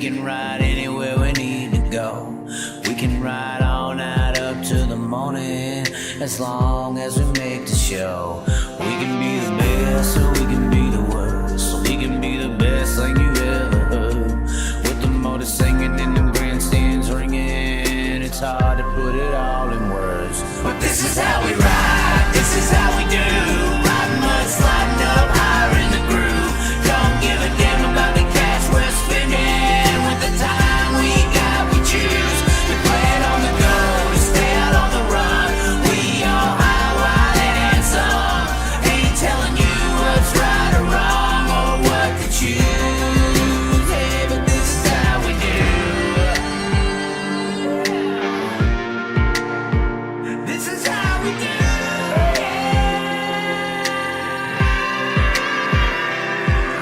can ride anywhere we need to go. We can ride all night up to the morning, as long as we make the show. We can be the best or we can be the worst, so we can be the best thing you ever heard. With the motor singing and the grandstands ringing, it's hard to put it all in words. But this is how we ride, this is how we do. Riding mud, sliding up higher in the groove. Don't give a damn about the cash we're spending. With the time we got, we choose. We play it on the go, to stay out on the run. We all high, wide, and some. Ain't telling you what's right or wrong, or what to choose. Hey, but this is how we do. This is how we do.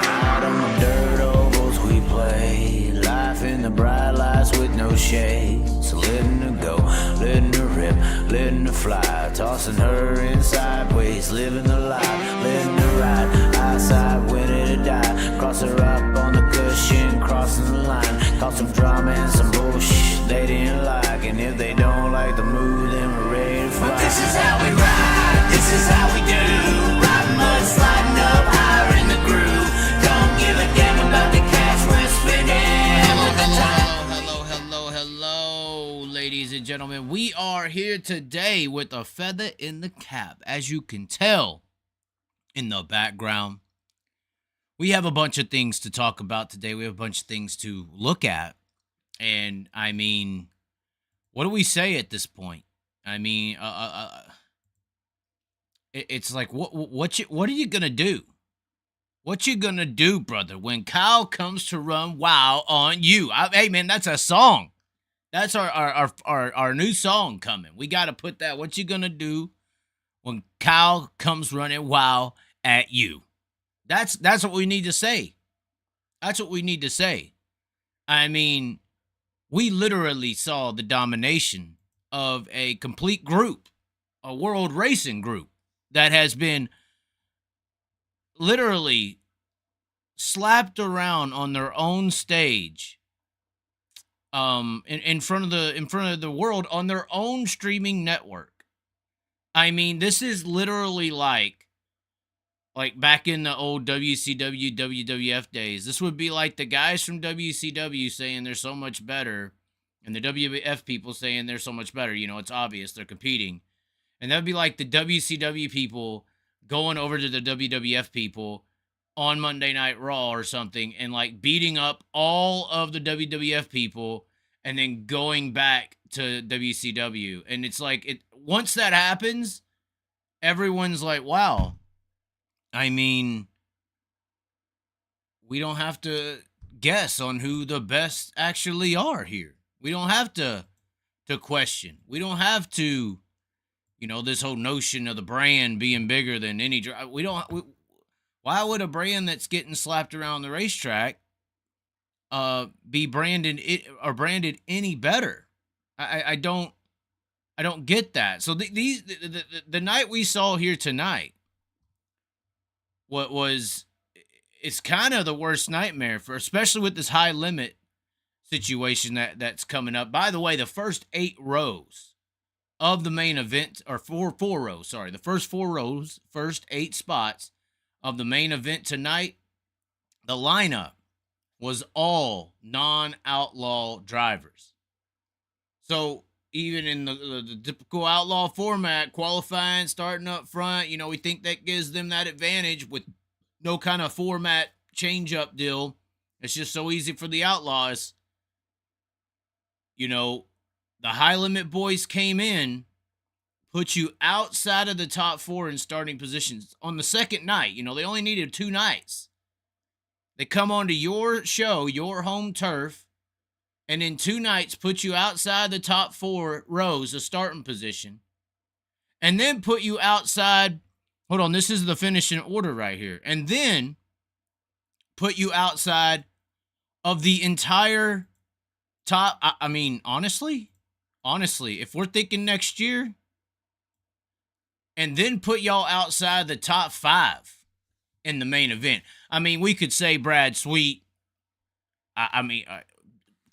Out on the dirt ovals we play, life in the bright lights with no shade. So letting her go, letting her rip, letting her fly, tossing her in sideways, living the life, letting her ride, outside winning or die. Cross her up on the cushion, crossing the line, cause some drama and some bullshit they didn't like. And if they don't like the move, then we're ready to fly. But this is how we ride, this is how we do. Riding mud, sliding up higher in the groove. Don't give a damn about the cash we're spending. With the time. Hello, ladies and gentlemen. We are here today with a feather in the cap. As you can tell in the background, we have a bunch of things to talk about today. We have a bunch of things to look at. And, I mean, what do we say at this point? I mean, it's like, what are you going to do? What you going to do, brother, when Kyle comes to run wow on you? Hey, man, that's a song. That's our new song coming. We got to put that. What you going to do when Kyle comes running wow at you? That's what we need to say. That's what we need to say. I mean, we literally saw the domination of a complete group, a world racing group that has been literally slapped around on their own stage, in front of the world on their own streaming network. I mean, this is literally like back in the old WCW, WWF days. This would be like the guys from WCW saying they're so much better, and the WWF people saying they're so much better. You know, it's obvious they're competing. And that would be like the WCW people going over to the WWF people on Monday Night Raw or something and like beating up all of the WWF people and then going back to WCW. And it's like, once that happens, everyone's like, wow. I mean, we don't have to guess on who the best actually are here. We don't have to question. We don't have to, you know, this whole notion of the brand being bigger than any. Why would a brand that's getting slapped around the racetrack be branded any better? I don't get that. So the night we saw here tonight, it's kind of the worst nightmare for, especially with this high limit situation that's coming up. By the way, the first 8 rows of the main event, or four rows, sorry, the first 4 rows, first 8 spots of the main event tonight, the lineup was all non-outlaw drivers. So even in the typical outlaw format, qualifying, starting up front, you know, we think that gives them that advantage with no kind of format change-up deal. It's just so easy for the outlaws. You know, the high limit boys came in, put you outside of the top 4 in starting positions on the second night. You know, they only needed 2 nights. They come onto your show, your home turf, and in 2 nights put you outside the top 4 rows of starting position, and then put you outside, hold on, this is the finishing order right here, and then put you outside of the entire top. I mean, honestly, if we're thinking next year, and then put y'all outside the top 5 in the main event. I mean, we could say Brad Sweet. I mean,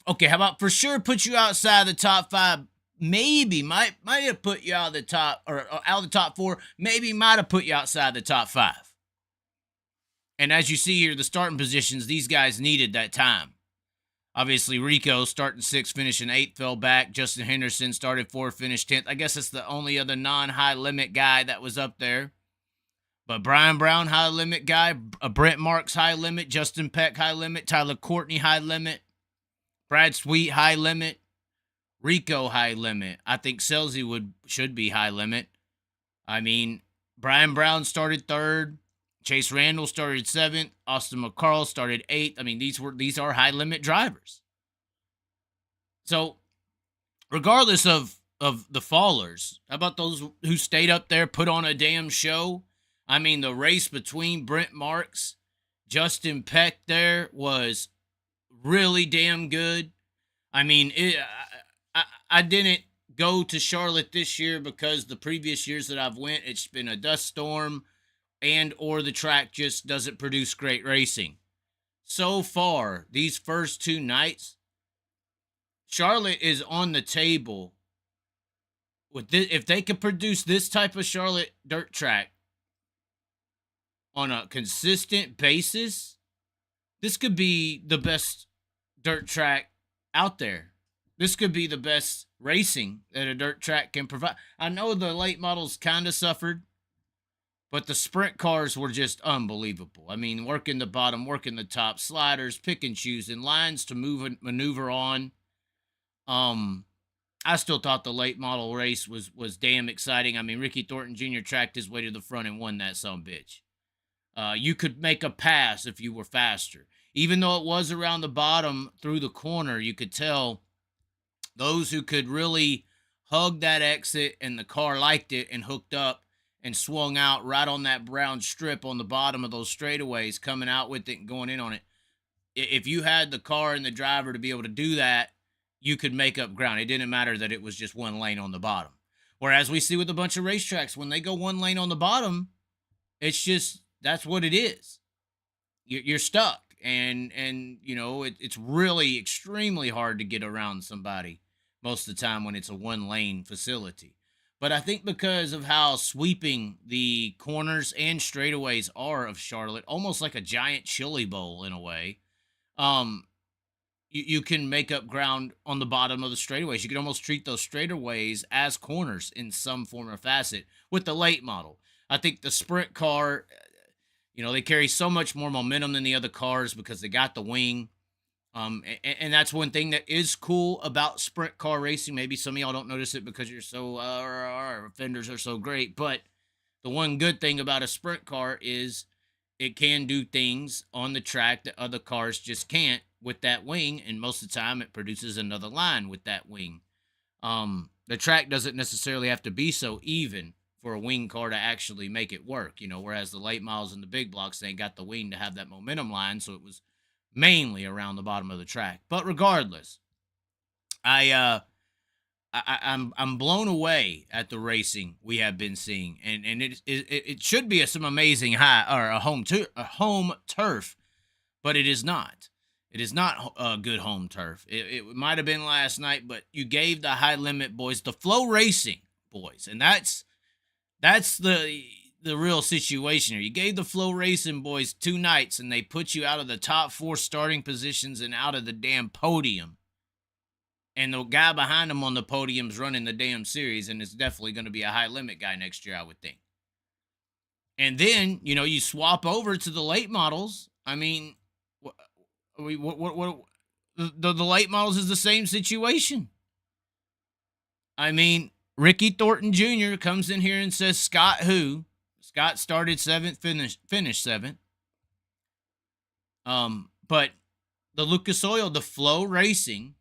okay, how about for sure put you outside the top 5? Maybe might have put you out of the top or out of the top 4. Maybe might have put you outside the top 5. And as you see here, the starting positions, these guys needed that time. Obviously, Rico starting 6th, finishing 8th, fell back. Justin Henderson started 4th, finished 10th. I guess that's the only other non-high limit guy that was up there. But Brian Brown, high limit guy. Brent Marks, high limit. Justin Peck, high limit. Tyler Courtney, high limit. Brad Sweet, high limit. Rico, high limit. I think Selzy should be high limit. I mean, Brian Brown started 3rd. Chase Randall started 7th. Austin McCarl started 8th. I mean, these are high limit drivers. So, regardless of the fallers, how about those who stayed up there, put on a damn show? I mean, the race between Brent Marks, Justin Peck there was really damn good. I mean, I didn't go to Charlotte this year because the previous years that I've went, it's been a dust storm and or the track just doesn't produce great racing. So far, these first 2 nights, Charlotte is on the table. With this, if they could produce this type of Charlotte dirt track on a consistent basis, this could be the best dirt track out there. This could be the best racing that a dirt track can provide. I know the late models kind of suffered, but the sprint cars were just unbelievable. I mean, working the bottom, working the top, sliders, pick and choosing, lines to move and maneuver on. I still thought the late model race was damn exciting. I mean, Ricky Thornton Jr. tracked his way to the front and won that sumbitch. You could make a pass if you were faster. Even though it was around the bottom through the corner, you could tell those who could really hug that exit and the car liked it and hooked up and swung out right on that brown strip on the bottom of those straightaways, coming out with it and going in on it. If you had the car and the driver to be able to do that, you could make up ground. It didn't matter that it was just one lane on the bottom. Whereas we see with a bunch of racetracks, when they go one lane on the bottom, it's just, that's what it is. You're stuck. And you know, it's really extremely hard to get around somebody most of the time when it's a one lane facility. But I think because of how sweeping the corners and straightaways are of Charlotte, almost like a giant chili bowl in a way, you can make up ground on the bottom of the straightaways. You can almost treat those straightaways as corners in some form or facet with the late model. I think the sprint car, you know, they carry so much more momentum than the other cars because they got the wing. And that's one thing that is cool about sprint car racing. Maybe some of y'all don't notice it because you're so, fenders are so great. But the one good thing about a sprint car is it can do things on the track that other cars just can't with that wing. And most of the time it produces another line with that wing. The track doesn't necessarily have to be so even for a wing car to actually make it work, you know, whereas the late models and the big blocks, they ain't got the wing to have that momentum line. So it was mainly around the bottom of the track. But regardless, I'm blown away at the racing we have been seeing, and it should be some amazing a home turf, but it is not. It is not a good home turf. It might have been last night, but you gave the high limit boys, the FLORACING boys, and that's the real situation here. You gave the FLORACING boys 2 nights, and they put you out of the top 4 starting positions and out of the damn podium. And the guy behind them on the podium's running the damn series, and it's definitely going to be a high limit guy next year, I would think. And then, you know, you swap over to the late models. I mean, the late models is the same situation. I mean, Ricky Thornton Jr. comes in here and says, Scott who? Scott started 7th, finished 7th. But the Lucas Oil, the FLORACING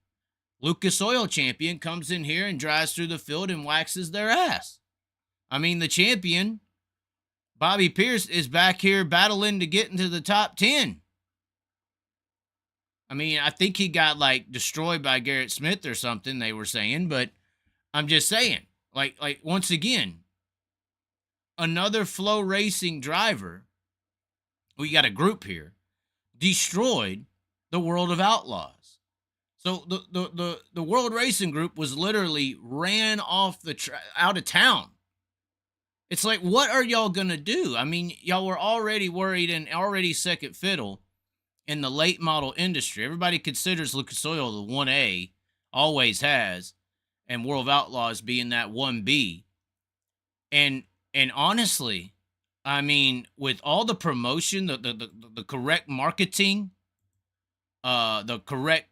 Lucas Oil champion comes in here and drives through the field and waxes their ass. I mean, the champion, Bobby Pierce, is back here battling to get into the top 10. I mean, I think he got, like, destroyed by Garrett Smith or something, they were saying, but I'm just saying, like once again, another FLORACING driver, we got a group here, destroyed the World of Outlaws. So the World Racing Group was literally ran off out of town. It's like, what are y'all gonna do? I mean, y'all were already worried and already second fiddle in the late model industry. Everybody considers Lucas Oil the 1A, always has, and World of Outlaws being that 1B. And honestly, I mean, with all the promotion, the correct marketing, the correct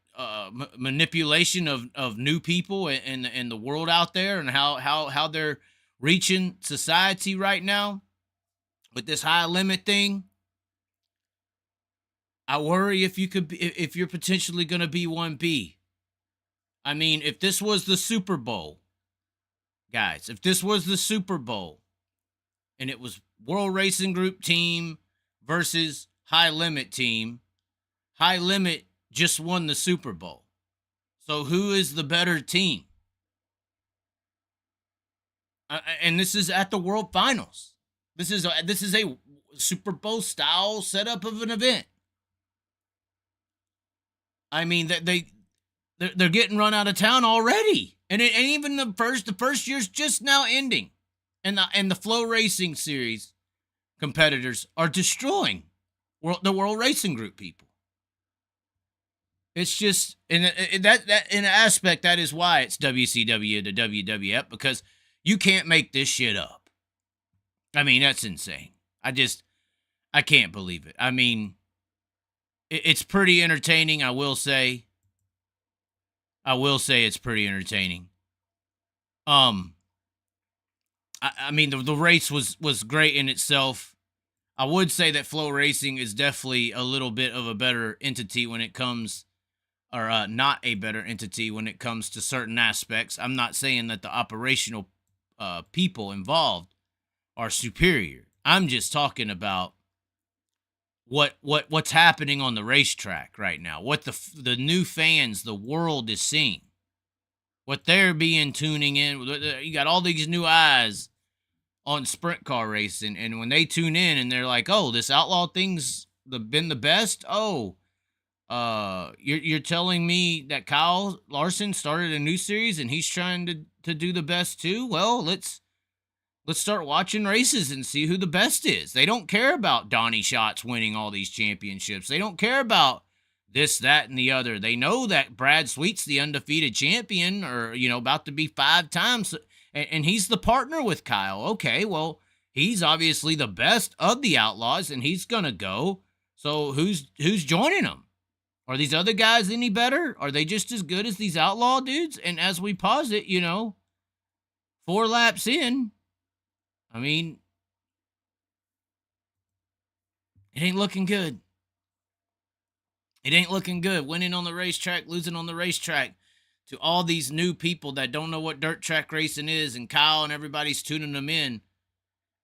manipulation of new people in the world out there, and how they're reaching society right now with this high limit thing, I worry if you're potentially going to be 1B. I mean, if this was the Super Bowl, guys, if this was the Super Bowl and it was World Racing Group team versus high limit team, high limit just won the Super Bowl. So who is the better team? And this is at the World Finals. This is a Super Bowl style setup of an event. I mean, they're getting run out of town already, and even the first year's just now ending, and the FloRacing series competitors are destroying the World Racing Group people. It's just that in an aspect, that is why it's WCW to WWF, because you can't make this shit up. I mean, that's insane. I can't believe it. I mean, it's pretty entertaining. I will say it's pretty entertaining. I mean, the race was great in itself. I would say that FloRacing is definitely a little bit of a better entity when it comes, or not a better entity when it comes to certain aspects. I'm not saying that the operational people involved are superior. I'm just talking about what's happening on the racetrack right now, what the new fans, the world is seeing, what they're tuning in. You got all these new eyes on sprint car racing, and when they tune in and they're like, "Oh, this outlaw thing's been the best." Oh, you're telling me that Kyle Larson started a new series and he's trying to do the best too? Well, let's start watching races and see who the best is. They don't care about Donnie Schatz winning all these championships. They don't care about this, that, and the other. They know that Brad Sweet's the undefeated champion, or, about to be 5 times, and he's the partner with Kyle. Okay, well, he's obviously the best of the Outlaws, and he's going to go. So who's joining him? Are these other guys any better? Are they just as good as these Outlaw dudes? And as we posit, 4 laps in, I mean, it ain't looking good. It ain't looking good. Winning on the racetrack, losing on the racetrack to all these new people that don't know what dirt track racing is, and Kyle and everybody's tuning them in.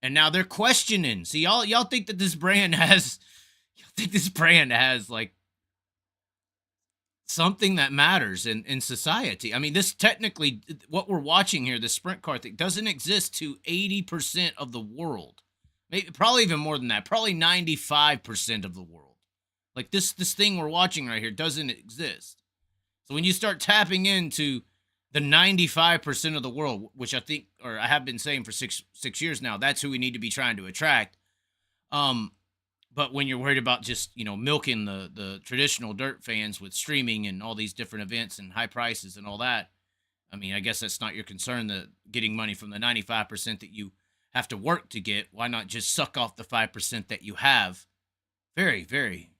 And now they're questioning. See, y'all think that this brand has, like, something that matters in society. I mean, this technically, what we're watching here, the sprint car thing, doesn't exist to 80% of the world. Maybe, probably even more than that. Probably 95% of the world. Like, this thing we're watching right here doesn't exist. So when you start tapping into the 95% of the world, which I think, or I have been saying for six years now, that's who we need to be trying to attract. But when you're worried about just, milking the traditional dirt fans with streaming and all these different events and high prices and all that, I mean, I guess that's not your concern, the getting money from the 95% that you have to work to get. Why not just suck off the 5% that you have? Very, very,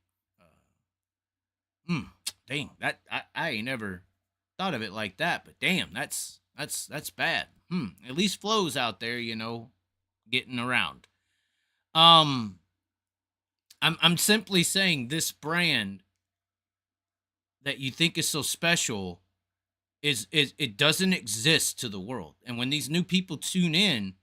dang, that, I ain't never thought of it like that, but damn, that's bad. At least Flo's out there, getting around. I'm simply saying this brand that you think is so special is it doesn't exist to the world. And when these new people tune in,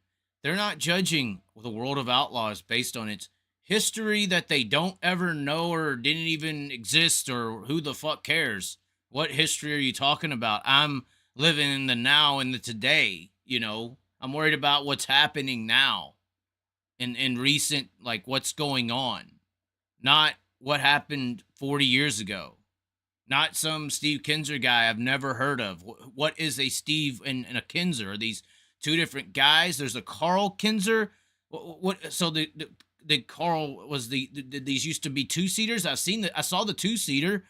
they're not judging the World of Outlaws based on its history that they don't ever know or didn't even exist, or who the fuck cares. What history are you talking about? I'm living in the now and the today, I'm worried about what's happening now in recent, like, what's going on. Not what happened 40 years ago. not some Steve Kinzer guy I've never heard of. What is a Steve and a Kinzer? Are these two different guys? There's a Carl Kinzer. What so the Carl was did these used to be two-seaters? I saw the two-seater.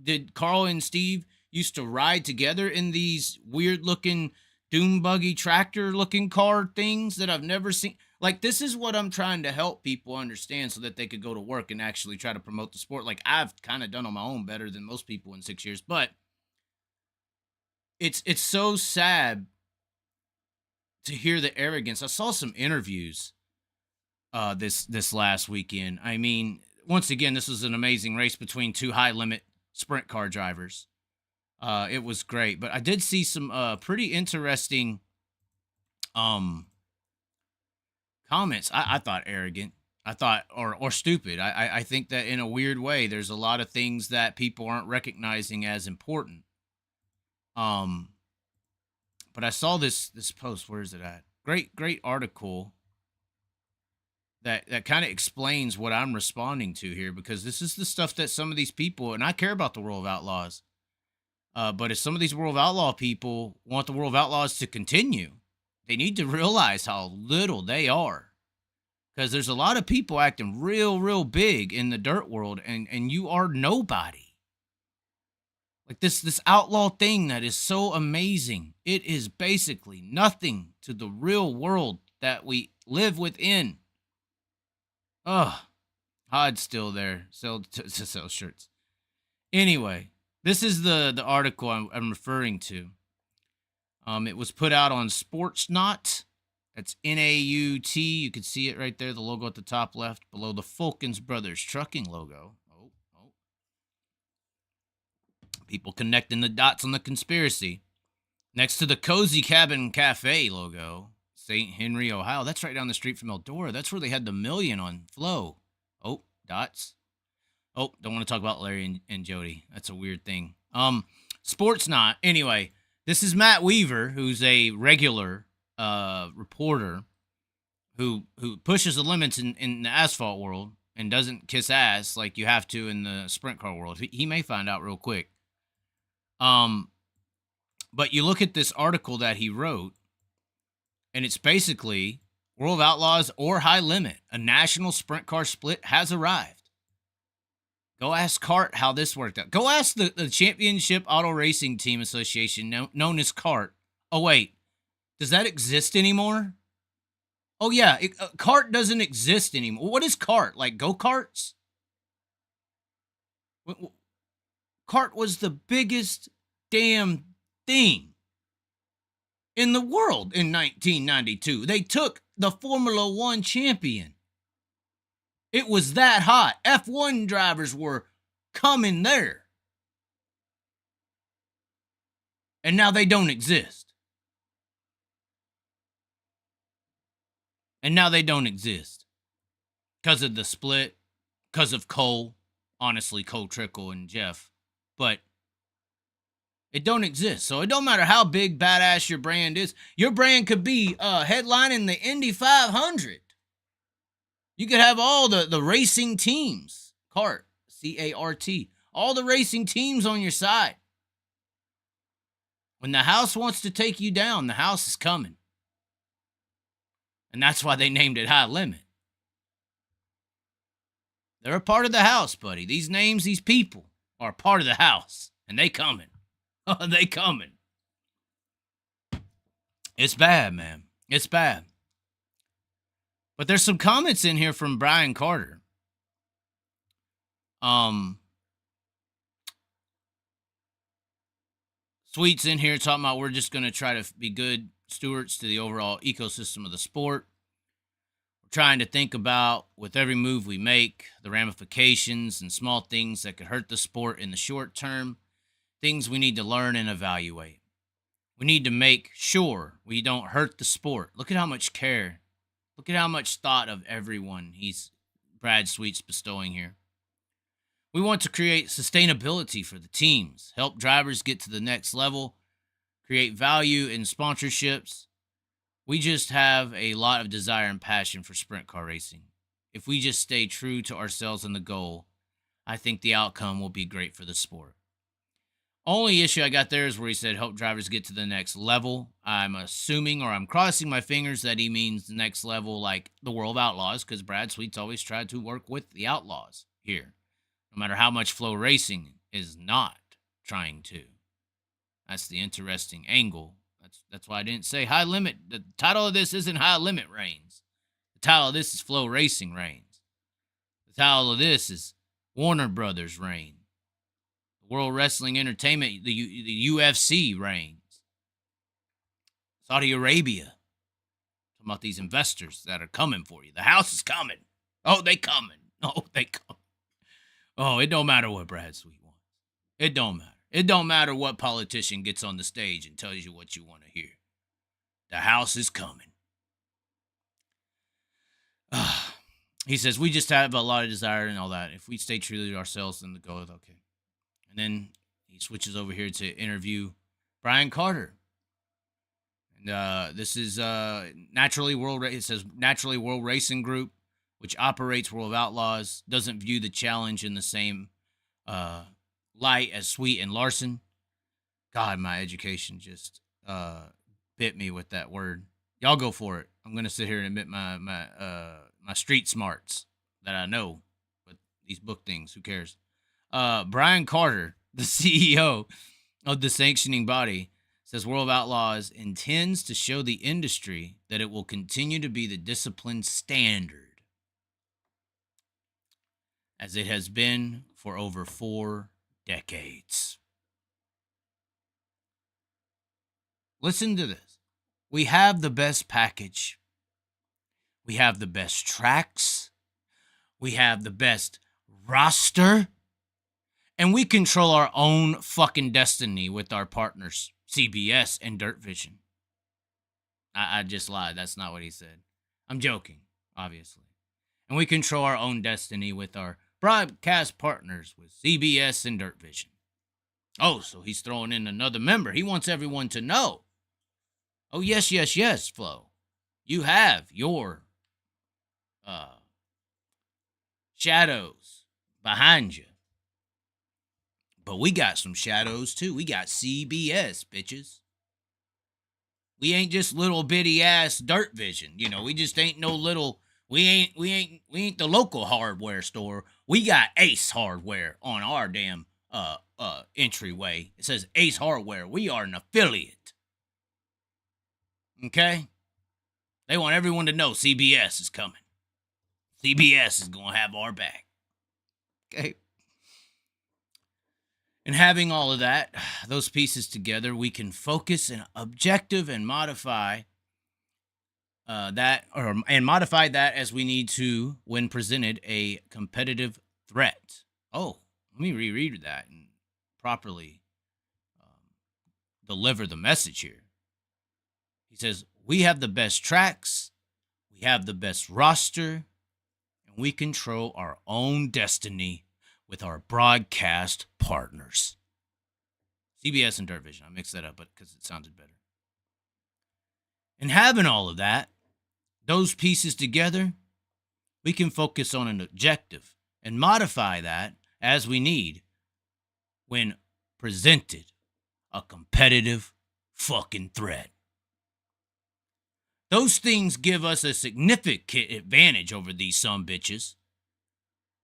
Did Carl and Steve used to ride together in these weird looking doom buggy tractor looking car things that I've never seen? Like, this is what I'm trying to help people understand so that they could go to work and actually try to promote the sport. Like, I've kind of done on my own better than most people in 6 years, but it's so sad to hear the arrogance. I saw some interviews this last weekend. I mean, once again, this was an amazing race between two high limit sprint car drivers. It was great, but I did see some pretty interesting comments. I thought arrogant. I thought or stupid. I think that in a weird way, there's a lot of things that people aren't recognizing as important. But I saw this post. Where is it at? Great article that kind of explains what I'm responding to here, because this is the stuff that some of these people, and I care about the World of Outlaws, but if some of these World of Outlaw people want the World of Outlaws to continue, they need to realize how little they are. Because there's a lot of people acting real big in the dirt world, and you are nobody. Like this outlaw thing that is so amazing, it is basically nothing to the real world that we live within. Oh, Hod's still there, sell shirts. Anyway, this is the article I'm referring to. It was put out on Sportsnaut. That's N-A-U-T. You can see it right there, the logo at the top left, below the Folkens Brothers Trucking logo. Oh. People connecting the dots on the conspiracy. Next to the Cozy Cabin Cafe logo, St. Henry, Ohio. That's right down the street from Eldora. That's where they had the million on Flow. Oh, dots. Oh, don't want to talk about Larry and Jody. That's a weird thing. Sportsnaut. Anyway, this is Matt Weaver, who's a regular reporter who pushes the limits in the asphalt world and doesn't kiss ass like you have to in the sprint car world. He may find out real quick. But you look at this article that he wrote, and it's basically World of Outlaws or High Limit. A national sprint car split has arrived. Go ask CART how this worked out. Go ask the Championship Auto Racing Team Association, known as CART. Oh, wait. Does that exist anymore? Oh, yeah. CART doesn't exist anymore. What is CART? Like go-karts? CART was the biggest damn thing in the world in 1992. They took the Formula One champion. It was that hot. F1 drivers were coming there. And now they don't exist. Because of the split, because of Cole. Honestly, Cole Trickle and Jeff. But it don't exist. So it don't matter how big, badass your brand is. Your brand could be headlining the Indy 500. You could have all the racing teams. CART. C-A-R-T. All the racing teams on your side. When the house wants to take you down, the house is coming. And that's why they named it High Limit. They're a part of the house, buddy. These names, these people are a part of the house. And they coming. Oh, they coming. It's bad, man. It's bad. But there's some comments in here from Brian Carter. Sweet's in here talking about we're just going to try to be good stewards to the overall ecosystem of the sport. We're trying to think about, with every move we make, the ramifications and small things that could hurt the sport in the short term, things we need to learn and evaluate. We need to make sure we don't hurt the sport. Look at how much care, look at how much thought of everyone Brad Sweet's bestowing here. We want to create sustainability for the teams, help drivers get to the next level, create value in sponsorships. We just have a lot of desire and passion for sprint car racing. If we just stay true to ourselves and the goal, I think the outcome will be great for the sport. Only issue I got there is where he said help drivers get to the next level. I'm assuming, or I'm crossing my fingers, that he means the next level like the World of Outlaws, because Brad Sweet's always tried to work with the Outlaws here, no matter how much Flow Racing is not trying to. That's the interesting angle. That's why I didn't say High Limit. The title of this isn't High Limit Reigns. The title of this is Flow Racing Reigns. The title of this is Warner Brothers Reign. World Wrestling Entertainment, the UFC reigns. Saudi Arabia. Talking about these investors that are coming for you. The house is coming. Oh, they coming. Oh, they coming. Oh, it don't matter what Brad Sweet wants. It don't matter. It don't matter what politician gets on the stage and tells you what you want to hear. The house is coming. He says, we just have a lot of desire and all that. If we stay true to ourselves, then the goal is okay. And then he switches over here to interview Brian Carter. And this is Naturally World. It says Naturally World Racing Group, which operates World of Outlaws, doesn't view the challenge in the same light as Sweet and Larson. God, my education just bit me with that word. Y'all go for it. I'm gonna sit here and admit my street smarts that I know, but these book things, who cares? Brian Carter, the CEO of the sanctioning body, says World of Outlaws intends to show the industry that it will continue to be the discipline standard, as it has been for over 4 decades. Listen to this. We have the best package. We have the best tracks. We have the best roster. And we control our own fucking destiny with our partners, CBS and Dirt Vision. I just lied. That's not what he said. I'm joking, obviously. And we control our own destiny with our broadcast partners with CBS and Dirt Vision. Oh, so he's throwing in another member. He wants everyone to know. Oh, yes, yes, yes, Flo. You have your shadows behind you. But we got some shadows too. We got CBS, bitches. We ain't just little bitty ass Dirt Vision. You know, we just ain't no little, we ain't the local hardware store. We got Ace Hardware on our damn entryway. It says Ace Hardware. We are an affiliate. Okay? They want everyone to know CBS is coming. CBS is going to have our back. Okay? And having all of that, those pieces together, we can focus and objective and modify modify that as we need to when presented a competitive threat. Oh, let me reread that and properly deliver the message here. He says, we have the best tracks, we have the best roster, and we control our own destiny with our broadcast partners. CBS and Dirt Vision. I mixed that up because it sounded better. And having all of that, those pieces together, we can focus on an objective and modify that as we need when presented a competitive fucking threat. Those things give us a significant advantage over these sumbitches.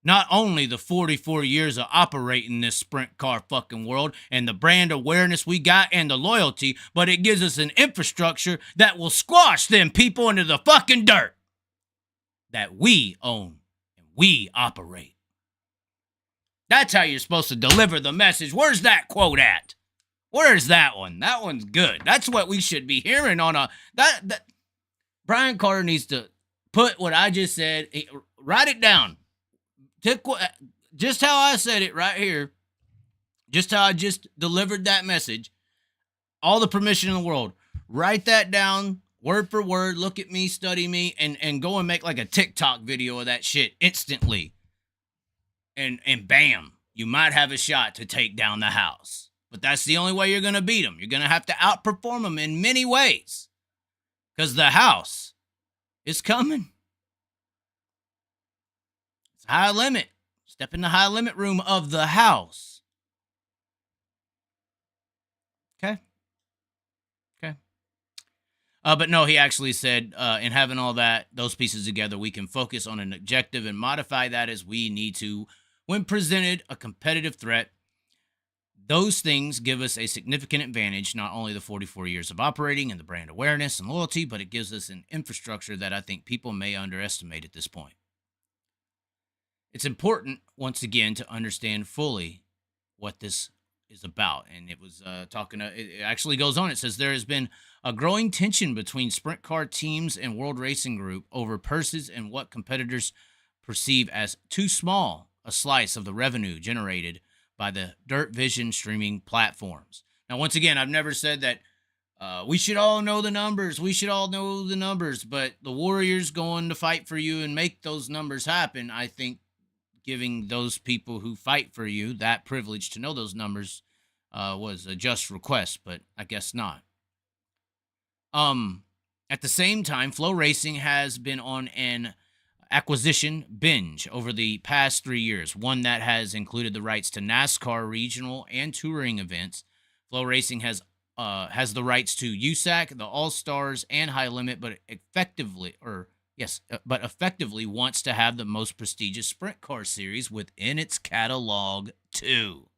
Not only the 44 years of operating this sprint car fucking world and the brand awareness we got and the loyalty, but it gives us an infrastructure that will squash them people into the fucking dirt that we own and we operate. That's how you're supposed to deliver the message. Where's that quote at? Where's that one? That one's good. That's what we should be hearing on that Brian Carter needs to put what I just said, write it down. Just how I said it right here, just how I just delivered that message, all the permission in the world, write that down word for word, look at me, study me, and go and make like a TikTok video of that shit instantly. And bam, you might have a shot to take down the house. But that's the only way you're going to beat them. You're going to have to outperform them in many ways. Because the house is coming. High limit. Step in the high limit room of the house. Okay. Okay. But no, he actually said, in having all those pieces together, we can focus on an objective and modify that as we need to when presented a competitive threat. Those things give us a significant advantage, not only the 44 years of operating and the brand awareness and loyalty, but it gives us an infrastructure that I think people may underestimate at this point. It's important, once again, to understand fully what this is about. And it was it actually goes on. It says there has been a growing tension between sprint car teams and World Racing Group over purses and what competitors perceive as too small a slice of the revenue generated by the Dirt Vision streaming platforms. Now, once again, I've never said that we should all know the numbers. We should all know the numbers, but the Warriors going to fight for you and make those numbers happen, I think giving those people who fight for you that privilege to know those numbers was a just request, but I guess not. At the same time, FloRacing has been on an acquisition binge over the past 3 years, one that has included the rights to NASCAR regional and touring events. FloRacing has the rights to USAC, the All Stars, and High Limit, but effectively wants to have the most prestigious sprint car series within its catalog too.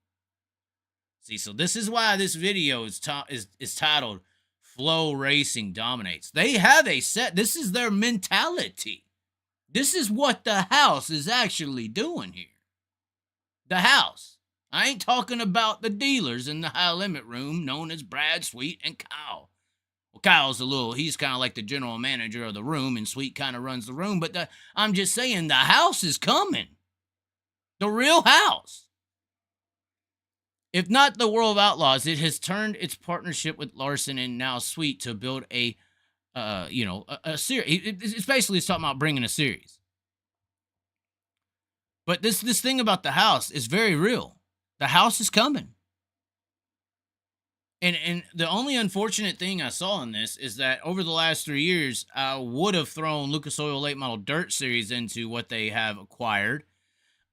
See, so this is why this video is titled "FloRacing Dominates." They have a set. This is their mentality. This is what the house is actually doing here. The house. I ain't talking about the dealers in the high limit room known as Brad, Sweet, and Kyle. Well, he's kind of like the general manager of the room, and Sweet kind of runs the room, but I'm just saying the house is coming. The real house. If not the World of Outlaws, it has turned its partnership with Larson and now Sweet to build a series. It's basically talking about bringing a series. But this thing about the house is very real. The house is coming. And the only unfortunate thing I saw in this is that over the last 3 years, I would have thrown Lucas Oil Late Model Dirt Series into what they have acquired.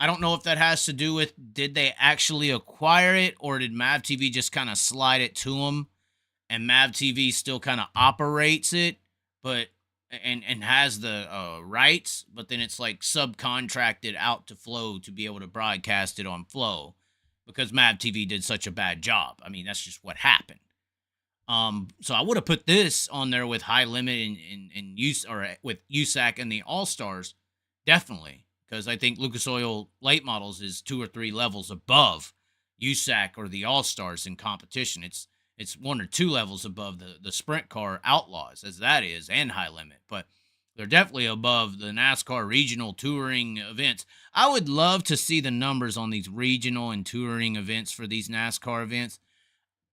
I don't know if that has to do with, did they actually acquire it, or did MAV TV just kind of slide it to them, and MAV TV still kind of operates it, but and has the rights, but then it's like subcontracted out to Flow to be able to broadcast it on Flow because MAV TV did such a bad job. I mean, that's just what happened. So I would have put this on there with High Limit and with USAC and the All Stars, definitely. Because I think Lucas Oil Late Models is 2 or 3 levels above USAC or the All Stars in competition. It's 1 or 2 levels above the Sprint Car Outlaws, as that is, and High Limit. But they're definitely above the NASCAR regional touring events. I would love to see the numbers on these regional and touring events for these NASCAR events.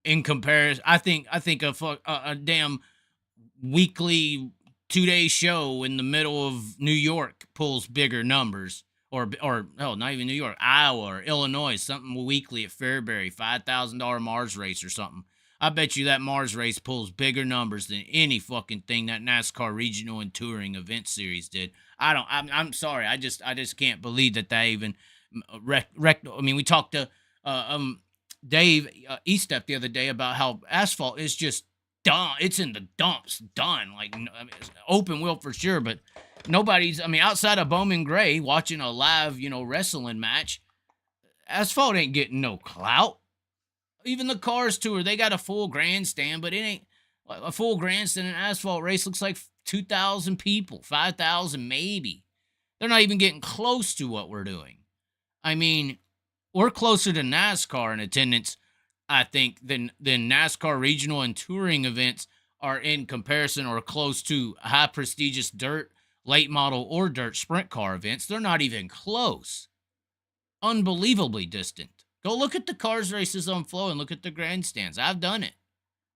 In comparison, I think a damn weekly 2-day show in the middle of New York pulls bigger numbers, or not even New York, Iowa or Illinois, something weekly at Fairbury, $5,000 Mars race or something. I bet you that Mars race pulls bigger numbers than any fucking thing that NASCAR regional and touring event series did. I'm sorry. I just can't believe that even I mean, we talked to Dave Estep the other day about how asphalt is just done. It's in the dumps, done. Like, I mean, it's open wheel for sure, but nobody's, I mean, outside of Bowman Gray watching a live, wrestling match, asphalt ain't getting no clout. Even the Cars Tour, they got a full grandstand, but it ain't a full grandstand. An asphalt race looks like 2,000 people, 5,000 maybe. They're not even getting close to what we're doing. I mean, we're closer to NASCAR in attendance, I think, than NASCAR regional and touring events are in comparison, or close to high prestigious dirt, late model, or dirt sprint car events. They're not even close. Unbelievably distant. Go look at the cars races on Flow and look at the grandstands. I've done it.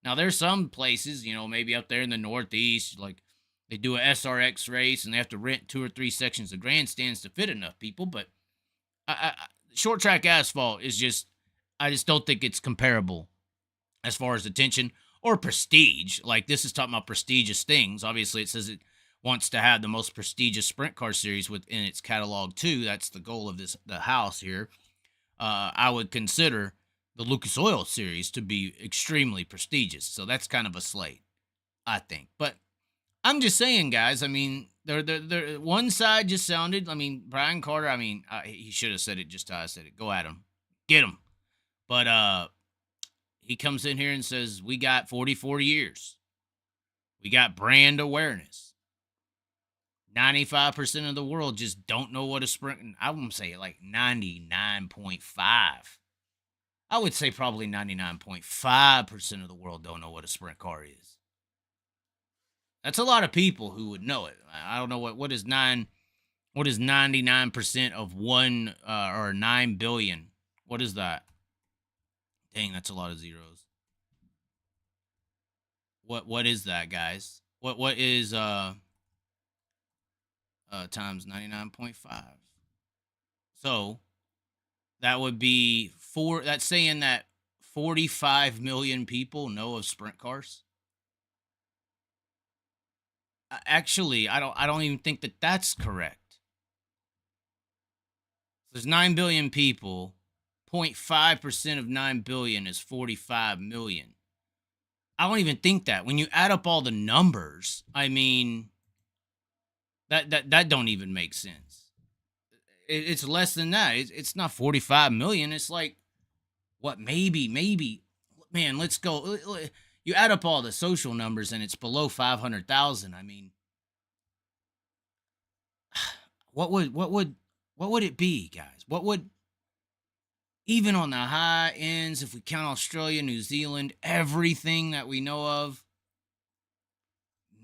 Now, there's some places, maybe up there in the Northeast, like they do a SRX race and they have to rent 2 or 3 sections of grandstands to fit enough people. But short track asphalt is just, I just don't think it's comparable as far as attention or prestige. Like, this is talking about prestigious things. Obviously, it says it wants to have the most prestigious sprint car series within its catalog too. That's the goal of the house here. I would consider the Lucas Oil Series to be extremely prestigious. So that's kind of a slate, I think. But I'm just saying, guys. I mean, they're one side just sounded. I mean, Brian Carter. I mean, he should have said it just how I said it. Go at him, get him. But he comes in here and says we got 44 years. We got brand awareness. 95% of the world just don't know what a sprint. I wouldn't say like 99.5. I would say probably 99.5% of the world don't know what a sprint car is. That's a lot of people who would know it. I don't know what is 99% of one or 9 billion. What is that? Dang, that's a lot of zeros. What is that, guys? What is times 99.5? So that would be that's saying that 45 million people know of sprint cars. Actually, I don't even think that that's correct. There's 9 billion people. 0.5% of 9 billion is 45 million. I don't even think that. When you add up all the numbers, I mean, that don't even make sense. It's less than that. It's not 45 million. It's like, what, maybe, man, let's go. You add up all the social numbers and it's below 500,000. I mean, what would it be, guys? What would, even on the high ends, if we count Australia, New Zealand, everything that we know of,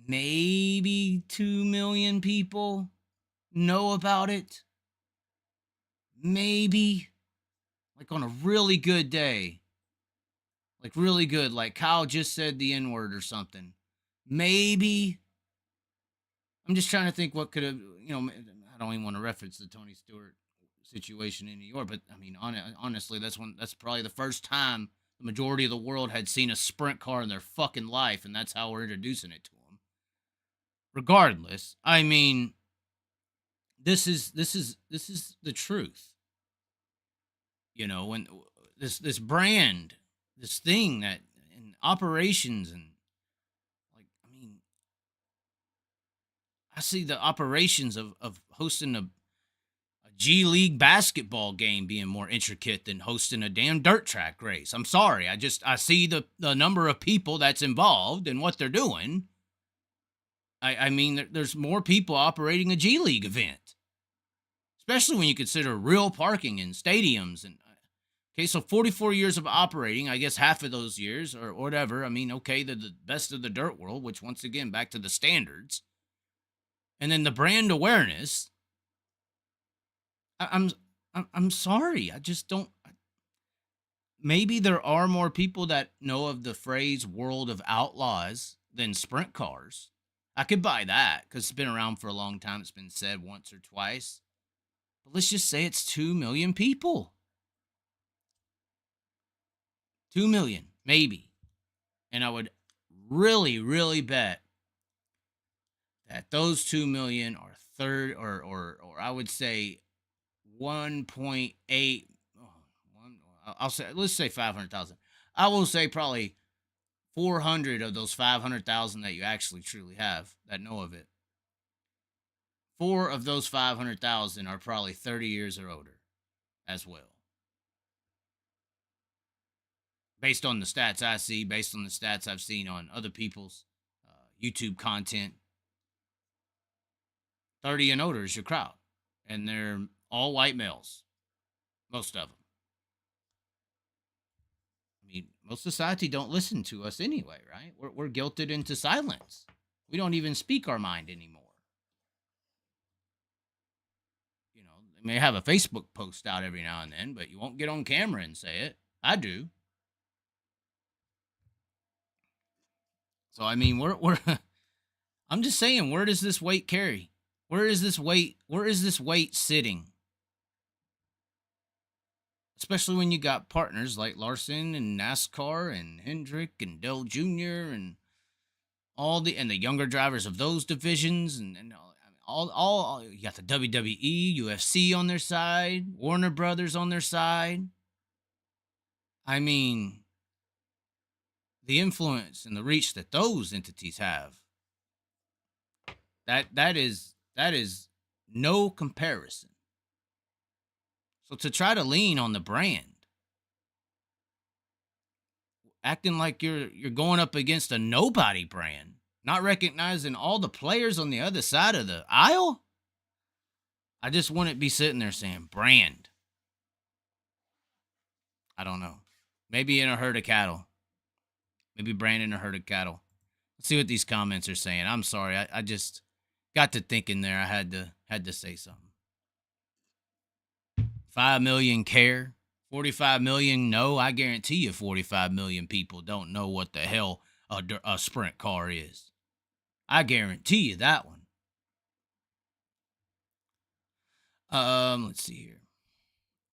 maybe 2 million people know about it. Maybe. Like on a really good day. Like really good. Like Kyle just said the N-word or something. Maybe. I'm just trying to think what could have, I don't even want to reference the Tony Stewart situation in New York, but I mean, honestly, that's probably the first time the majority of the world had seen a sprint car in their fucking life, and that's how we're introducing it to them. Regardless, I mean, this is the truth. When this brand, this thing that in operations, and like, I mean, I see the operations of hosting a G League basketball game being more intricate than hosting a damn dirt track race. I'm sorry. I see the number of people that's involved and what they're doing. I mean, there's more people operating a G League event, especially when you consider real parking in stadiums. And okay, so 44 years of operating, I guess half of those years or whatever. I mean, okay, the best of the dirt world, which once again, back to the standards. And then the brand awareness. I'm sorry. I just don't. Maybe there are more people that know of the phrase "world of outlaws" than sprint cars. I could buy that because it's been around for a long time. It's been said once or twice. But let's just say it's 2 million people. 2 million, maybe. And I would really, really bet that those 2 million are or I would say 1.8, I'll say, let's say 500,000. I will say probably 400 of those 500,000 that you actually truly have that know of it. 4 of those 500,000 are probably 30 years or older as well. Based on the stats I see, based on the stats I've seen on other people's YouTube content, 30 and older is your crowd. And they're all white males. Most of them. I mean, most society don't listen to us anyway, right? We're guilted into silence. We don't even speak our mind anymore. They may have a Facebook post out every now and then, but you won't get on camera and say it. I do. So, I mean, we're I'm just saying, where does this weight carry? Where is this weight sitting? Especially when you got partners like Larson and NASCAR and Hendrick and Dell Jr. and the younger drivers of those divisions and all you got the WWE, UFC on their side, Warner Brothers on their side. I mean, the influence and the reach that those entities have, that is no comparison. So to try to lean on the brand, acting like you're going up against a nobody brand, not recognizing all the players on the other side of the aisle, I just wouldn't be sitting there saying brand. I don't know. Maybe in a herd of cattle. Maybe brand in a herd of cattle. Let's see what these comments are saying. I'm sorry. I just got to thinking there. I had to say something. 5 million care. 45 million. No, I guarantee you 45 million people don't know what the hell a sprint car is. I guarantee you that one. Let's see here.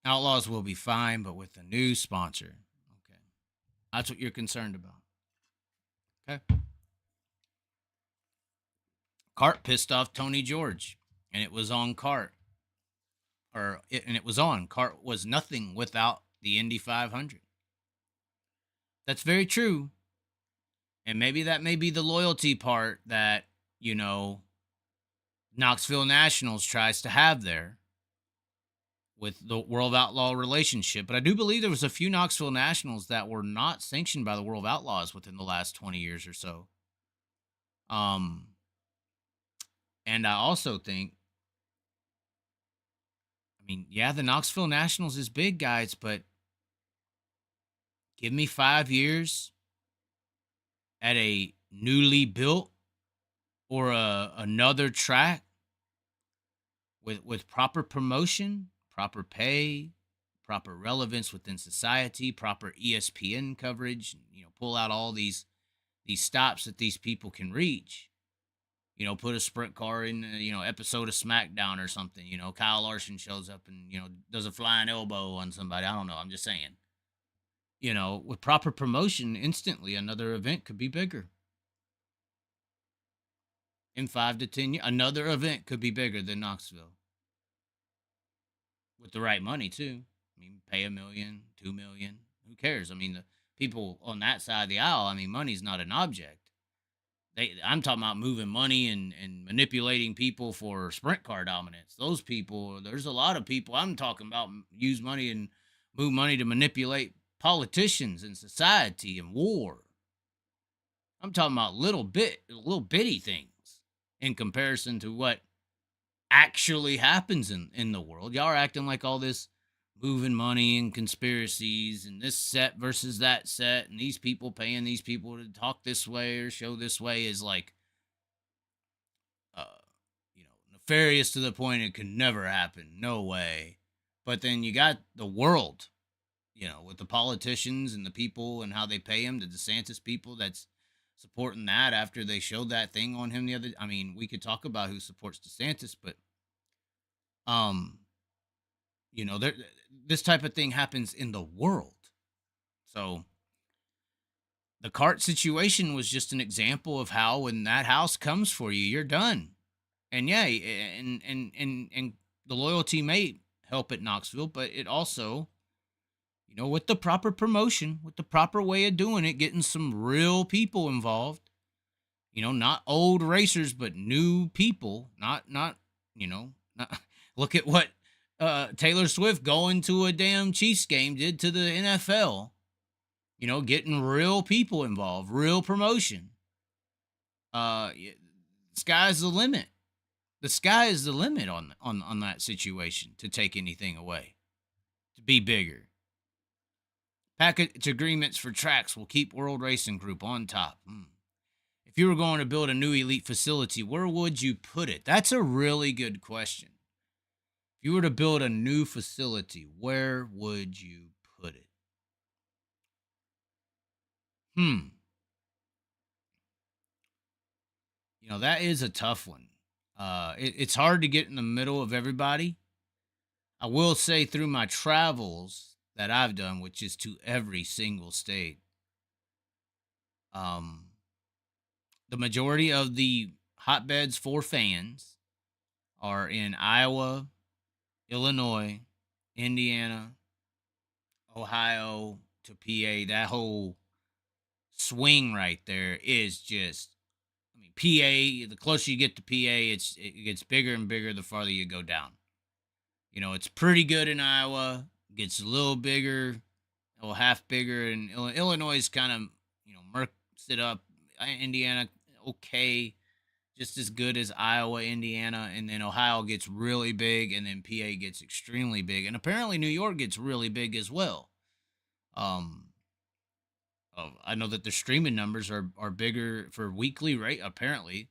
Outlaws will be fine, but with a new sponsor. Okay. That's what you're concerned about. Okay. Cart pissed off Tony George, and it was on Cart. And it was on. Cart was nothing without the Indy 500. That's very true. And maybe that may be the loyalty part that, Knoxville Nationals tries to have there with the World Outlaw relationship. But I do believe there was a few Knoxville Nationals that were not sanctioned by the World Outlaws within the last 20 years or so. And I also think, the Knoxville Nationals is big, guys, but give me 5 years at a newly built or another track with proper promotion, proper pay, proper relevance within society, proper ESPN coverage, pull out all these stops that these people can reach. Put a sprint car in, episode of SmackDown or something. Kyle Larson shows up and, does a flying elbow on somebody. I don't know. I'm just saying. With proper promotion, instantly another event could be bigger. In 5 to 10 years, another event could be bigger than Knoxville. With the right money, too. Pay $1 million, $2 million. Who cares? The people on that side of the aisle, money's not an object. I'm talking about moving money and manipulating people for sprint car dominance. Those people, there's a lot of people I'm talking about use money and move money to manipulate politicians and society and war. I'm talking about little bitty things in comparison to what actually happens in the world. Y'all are acting like all this moving money and conspiracies and this set versus that set and these people paying these people to talk this way or show this way is like, nefarious to the point it could never happen. No way. But then you got the world, with the politicians and the people and how they pay him, the DeSantis people that's supporting that after they showed that thing on him the other. We could talk about who supports DeSantis, but, this type of thing happens in the world. So the cart situation was just an example of how when that house comes for you, you're done. And yeah, and the loyalty may help at Knoxville, but it also, with the proper promotion, with the proper way of doing it, getting some real people involved, not old racers, but new people, not look at what Taylor Swift going to a damn Chiefs game did to the NFL. Getting real people involved, real promotion. Sky's the limit. The sky is the limit on that situation to take anything away, to be bigger. Package agreements for tracks will keep World Racing Group on top. If you were going to build a new elite facility, where would you put it? That's a really good question. If you were to build a new facility, where would you put it? That is a tough one. It's hard to get in the middle of everybody. I will say through my travels that I've done, which is to every single state, the majority of the hotbeds for fans are in Iowa, Illinois, Indiana, Ohio, to PA, that whole swing right there is just, I mean, PA, the closer you get to PA, it gets bigger and bigger the farther you go down. It's pretty good in Iowa, gets a little bigger, half bigger, and Illinois is kind of, murks it up. Indiana, okay, just as good as Iowa, Indiana, and then Ohio gets really big, and then PA gets extremely big, and apparently New York gets really big as well. Um, I know that their streaming numbers are bigger for weekly rate. Apparently,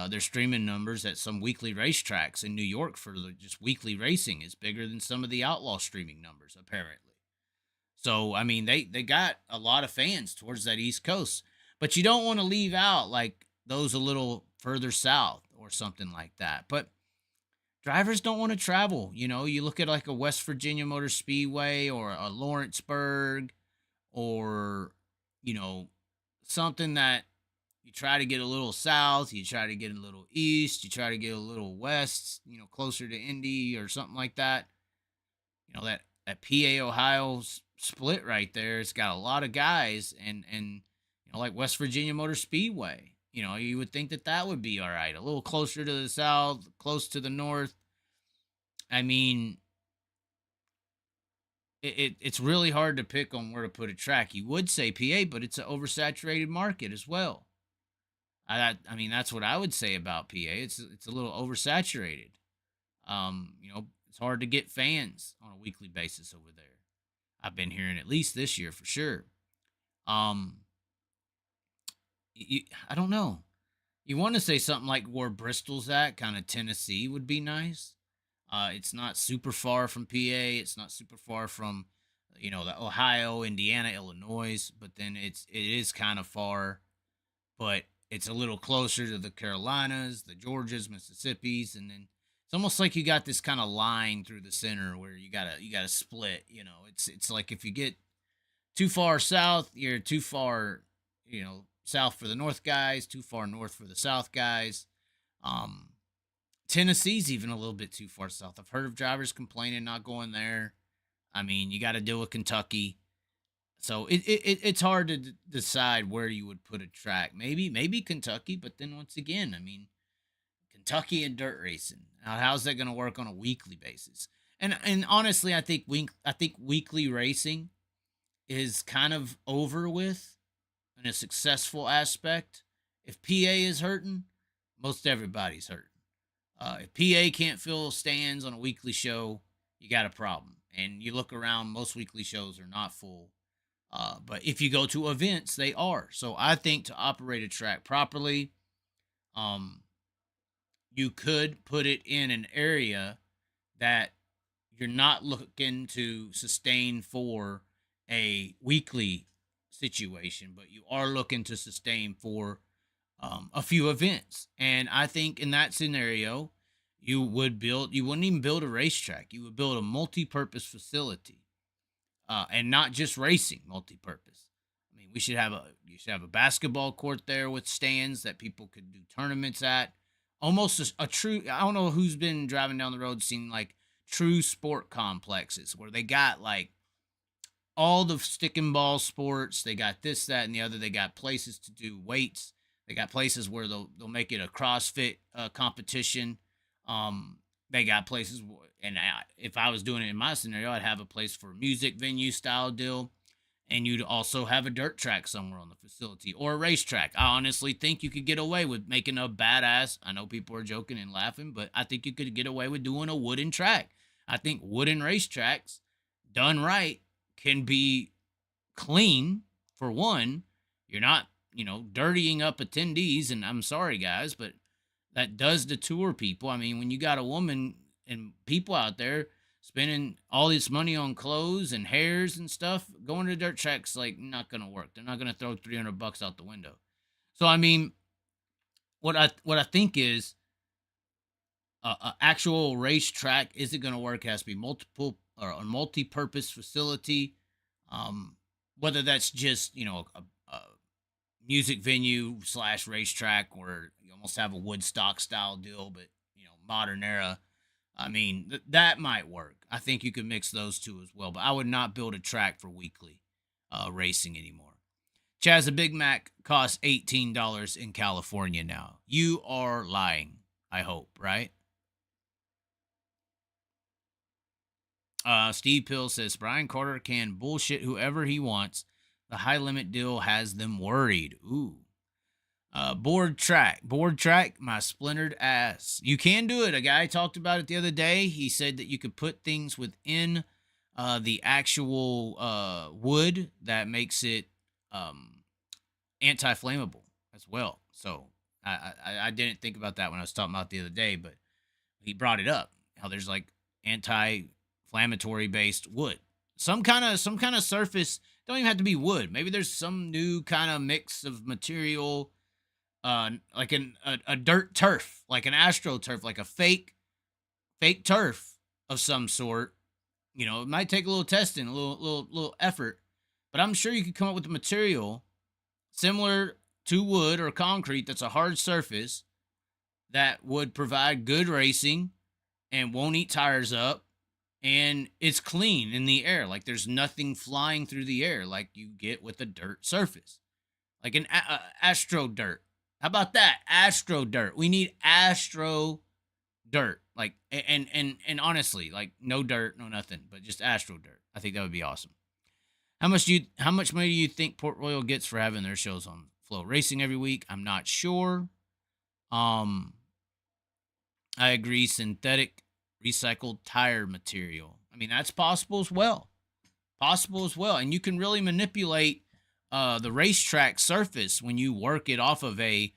their streaming numbers at some weekly racetracks in New York for just weekly racing is bigger than some of the outlaw streaming numbers. Apparently, so I mean they got a lot of fans towards that East Coast, but you don't want to leave out like those a little further south or something like that. But drivers don't want to travel. You look at like a West Virginia Motor Speedway or a Lawrenceburg or, you know, something that you try to get a little south, you try to get a little east, you try to get a little west, closer to Indy or something like that. That PA Ohio split right there, it's got a lot of guys and like West Virginia Motor Speedway. You would think that would be all right. A little closer to the south, close to the north. I mean, it's really hard to pick on where to put a track. You would say PA, but it's an oversaturated market as well. I mean, that's what I would say about PA. It's a little oversaturated. It's hard to get fans on a weekly basis over there. I've been hearing at least this year for sure. I don't know. You want to say something like where Bristol's at, kind of Tennessee would be nice. It's not super far from PA. It's not super far from, the Ohio, Indiana, Illinois, but then it is kind of far, but it's a little closer to the Carolinas, the Georgias, Mississippis, and then it's almost like you got this kind of line through the center where you gotta split. It's like if you get too far south, you're too far, south for the north guys, too far north for the south guys. Tennessee's even a little bit too far south. I've heard of drivers complaining not going there. I mean, you got to deal with Kentucky. So it's hard to decide where you would put a track. Maybe Kentucky, but then once again, I mean, Kentucky and dirt racing. Now, how's that going to work on a weekly basis? And honestly, I think weekly racing is kind of over with in a successful aspect. If PA is hurting, most everybody's hurting. If PA can't fill stands on a weekly show, you got a problem. And you look around, most weekly shows are not full. But if you go to events, they are. So I think to operate a track properly, you could put it in an area that you're not looking to sustain for a weekly situation, but you are looking to sustain for a few events. And I think in that scenario, you wouldn't even build a racetrack. You would build a multi-purpose facility, and not just racing multi-purpose. I mean, you should have a basketball court there with stands that people could do tournaments at. Almost a true, I don't know who's been driving down the road seen like true sport complexes where they got like all the stick and ball sports. They got this, that, and the other. They got places to do weights. They got places where they'll make it a CrossFit competition. They got places, and if I was doing it in my scenario, I'd have a place for a music venue style deal, and you'd also have a dirt track somewhere on the facility or a racetrack. I honestly think you could get away with making a badass. I know people are joking and laughing, but I think you could get away with doing a wooden track. I think wooden racetracks done right can be clean. For one, you're not dirtying up attendees, and I'm sorry guys, but that does deter people. I mean, when you got a woman and people out there spending all this money on clothes and hairs and stuff, going to dirt tracks like not gonna work. They're not gonna throw $300 out the window. So I mean, what I think is a actual racetrack isn't gonna work. It has to be multiple or a multi-purpose facility. Whether that's just a music venue / racetrack where you almost have a Woodstock style deal, but modern era. I mean, that might work. I think you could mix those two as well, but I would not build a track for weekly. racing anymore. Chaz, a Big Mac costs $18 in California now. You are lying, I hope, right? Steve Pill says, Brian Carter can bullshit whoever he wants. The high limit deal has them worried. Ooh. Board track, my splintered ass. You can do it. A guy talked about it the other day. He said that you could put things within the actual wood that makes it anti-flammable as well. So I didn't think about that when I was talking about it the other day, but he brought it up. How there's like anti-inflammatory based wood. Some kind of surface. Don't even have to be wood. Maybe there's some new kind of mix of material. Like a dirt turf, like an astroturf, like a fake turf of some sort. You know, it might take a little testing, a little effort, but I'm sure you could come up with a material similar to wood or concrete that's a hard surface that would provide good racing and won't eat tires up, and it's clean in the air. Like there's nothing flying through the air like you get with a dirt surface, like an astro dirt. How about that? Astro dirt. We need astro dirt. Like, and honestly, like no dirt, no nothing, but just astro dirt. I think that would be awesome. How much money do you think Port Royal gets for having their shows on Flow Racing every week? I'm not sure. I agree. Synthetic recycled tire material. I mean, that's possible as well. And you can really manipulate the racetrack surface when you work it off of a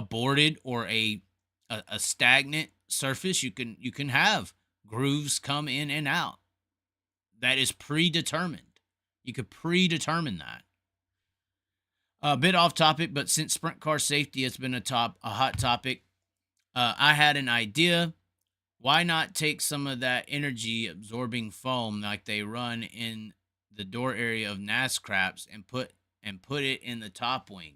boarded or a stagnant surface. You can have grooves come in and out. That is predetermined. You could predetermine that. A bit off topic, but since sprint car safety has been a hot topic, I had an idea. Why not take some of that energy absorbing foam like they run in the door area of NASCRAPs and put it in the top wing?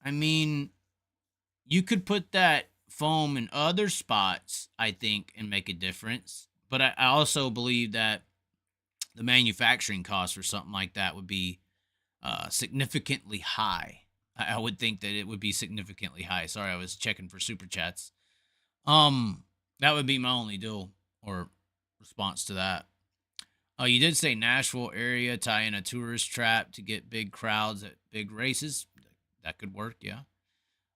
I mean, you could put that foam in other spots, I think, and make a difference. But I also believe that the manufacturing cost for something like that would be significantly high. I would think that it would be significantly high. Sorry, I was checking for super chats. That would be my only deal or response to that. You did say Nashville area, tie in a tourist trap to get big crowds at big races. That could work, yeah.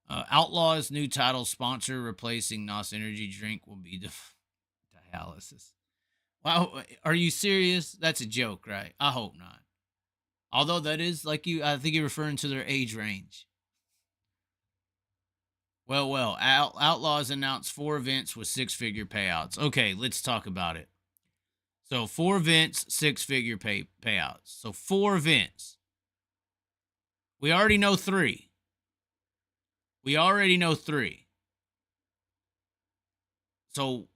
Outlaw's new title sponsor replacing NOS Energy Drink will be dialysis. Wow, are you serious? That's a joke, right? I hope not. Although that is, I think you're referring to their age range. Well, Outlaws announced 4 events with 6-figure payouts. Okay, let's talk about it. So 4 events, 6-figure payouts. So 4 events. We already know 3. So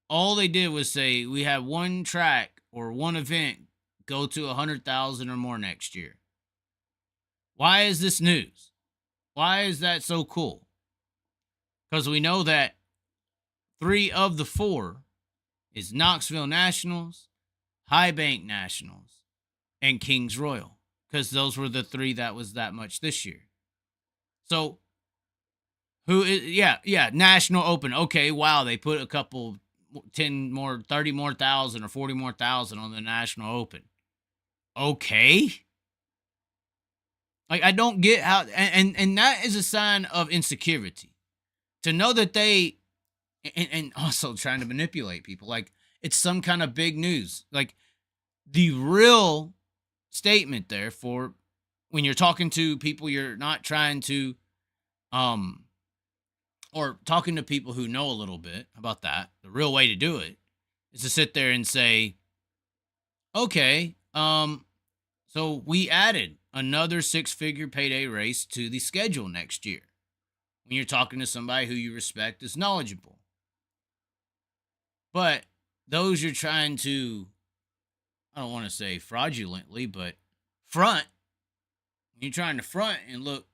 all they did was say we have one track or one event go to 100,000 or more next year. Why is this news? Why is that so cool? Because we know that 3 of the 4 is Knoxville Nationals, High Bank Nationals, and Kings Royal. Because those were the 3 that was that much this year. So, National Open. Okay, wow, they put a couple 10 more, 30 more thousand or 40 more thousand on the National Open. Okay. Like, I don't get how, and that is a sign of insecurity. To know that they, and also trying to manipulate people, like, it's some kind of big news. Like, the real statement there for when you're talking to people, you're not trying to, or talking to people who know a little bit about that, the real way to do it is to sit there and say, okay, so we added another 6-figure payday race to the schedule next year. When you're talking to somebody who you respect is knowledgeable. But those you're trying to, I don't want to say fraudulently, but front, when you're trying to front and look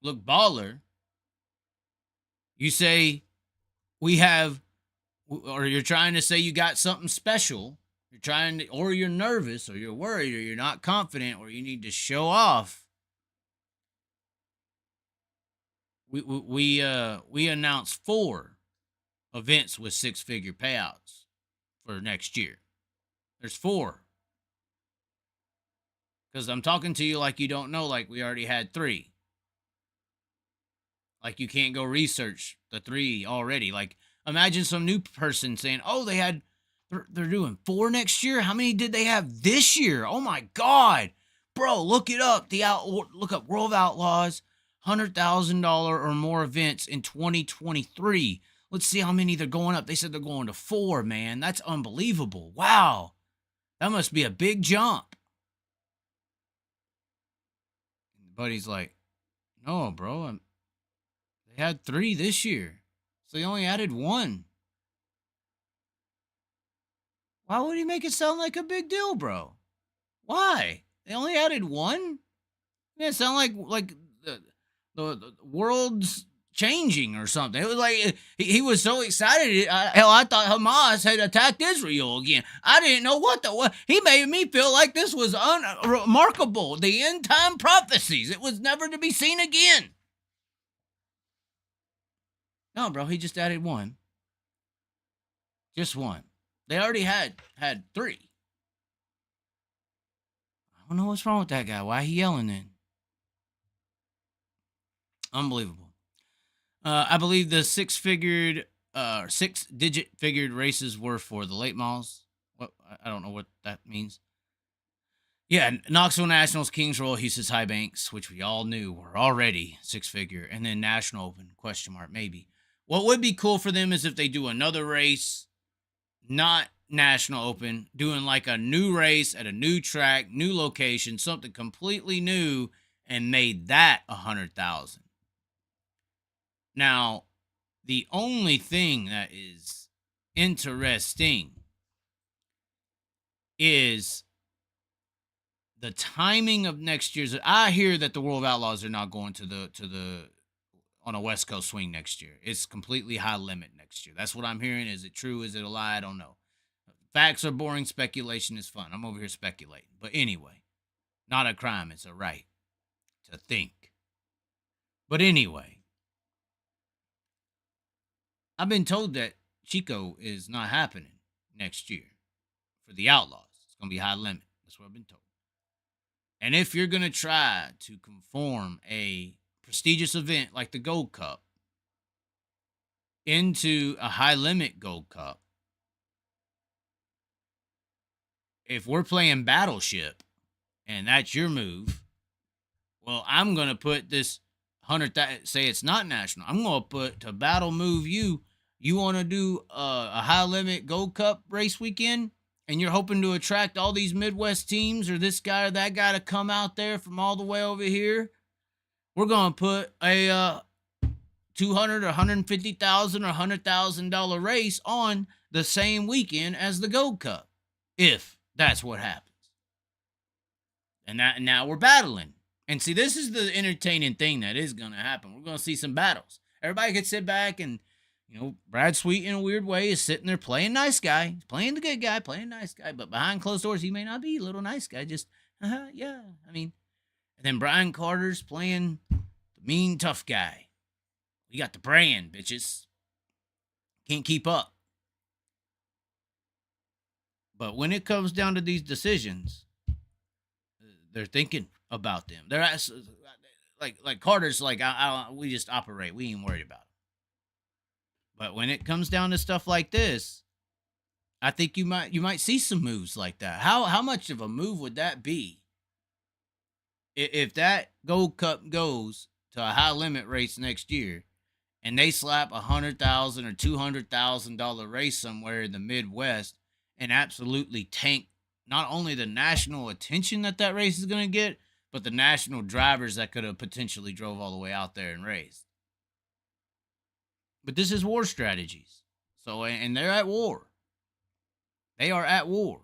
baller, you say we have, or you're trying to say you got something special You're trying to, or you're nervous, or you're worried, or you're not confident, or you need to show off. We announced 4 events with 6-figure payouts for next year. There's 4. Because I'm talking to you like you don't know, like we already had 3. Like you can't go research the 3 already. Like imagine some new person saying, oh, they're doing 4 next year. How many did they have this year? Oh my God. Bro, look it up. Look up World of Outlaws, $100,000 or more events in 2023. Let's see how many they're going up. They said they're going to 4, man. That's unbelievable. Wow. That must be a big jump. And buddy's like, no, bro. They had 3 this year. So they only added 1. Why would he make it sound like a big deal, bro? Why? They only added 1? It sound like the world's changing or something. It was like he was so excited. Hell, I thought Hamas had attacked Israel again. I didn't know what he made me feel like this was unremarkable. The end time prophecies. It was never to be seen again. No, bro, he just added 1. Just 1. They already had 3. I don't know what's wrong with that guy. Why he yelling then? Unbelievable. I believe the 6-digit figured races were for the late models. What I don't know what that means. Yeah, Knoxville Nationals, Kings Royal, Houston's High Banks, which we all knew were already 6-figure, and then National Open, ? Maybe. What would be cool for them is if they do another race, not National Open, doing like a new race at a new track, new location, something completely new, and made that 100,000. Now, the only thing that is interesting is the timing of next year's. I hear that the World of Outlaws are not going to the on a West Coast swing next year. It's completely high limit next year. That's what I'm hearing. Is it true? Is it a lie? I don't know. Facts are boring. Speculation is fun. I'm over here speculating. But anyway, not a crime. It's a right to think. But anyway, I've been told that Chico is not happening next year for the Outlaws. It's going to be high limit. That's what I've been told. And if you're going to try to conform a prestigious event like the Gold Cup into a high limit Gold Cup, if we're playing Battleship and that's your move, well, I'm going to put this 100,000, say it's not national. I'm going to put to battle move you. You want to do a high limit Gold Cup race weekend, and you're hoping to attract all these Midwest teams or this guy or that guy to come out there from all the way over here. We're going to put a $200,000 or $150,000 or $100,000 race on the same weekend as the Gold Cup, if that's what happens. And now we're battling. And see, this is the entertaining thing that is going to happen. We're going to see some battles. Everybody can sit back and, Brad Sweet in a weird way is sitting there playing nice guy. He's playing the good guy, playing nice guy. But behind closed doors, he may not be a little nice guy. Just, yeah. And then Brian Carter's playing the mean tough guy. We got the brand, bitches. Can't keep up. But when it comes down to these decisions, they're thinking about them. They're like Carter's like, we just operate. We ain't worried about it. But when it comes down to stuff like this, I think you might see some moves like that. How much of a move would that be? If that Gold Cup goes to a high limit race next year, and they slap $100,000 or $200,000 race somewhere in the Midwest and absolutely tank not only the national attention that race is going to get, but the national drivers that could have potentially drove all the way out there and raced. But this is war strategies. So, and they're at war. They are at war.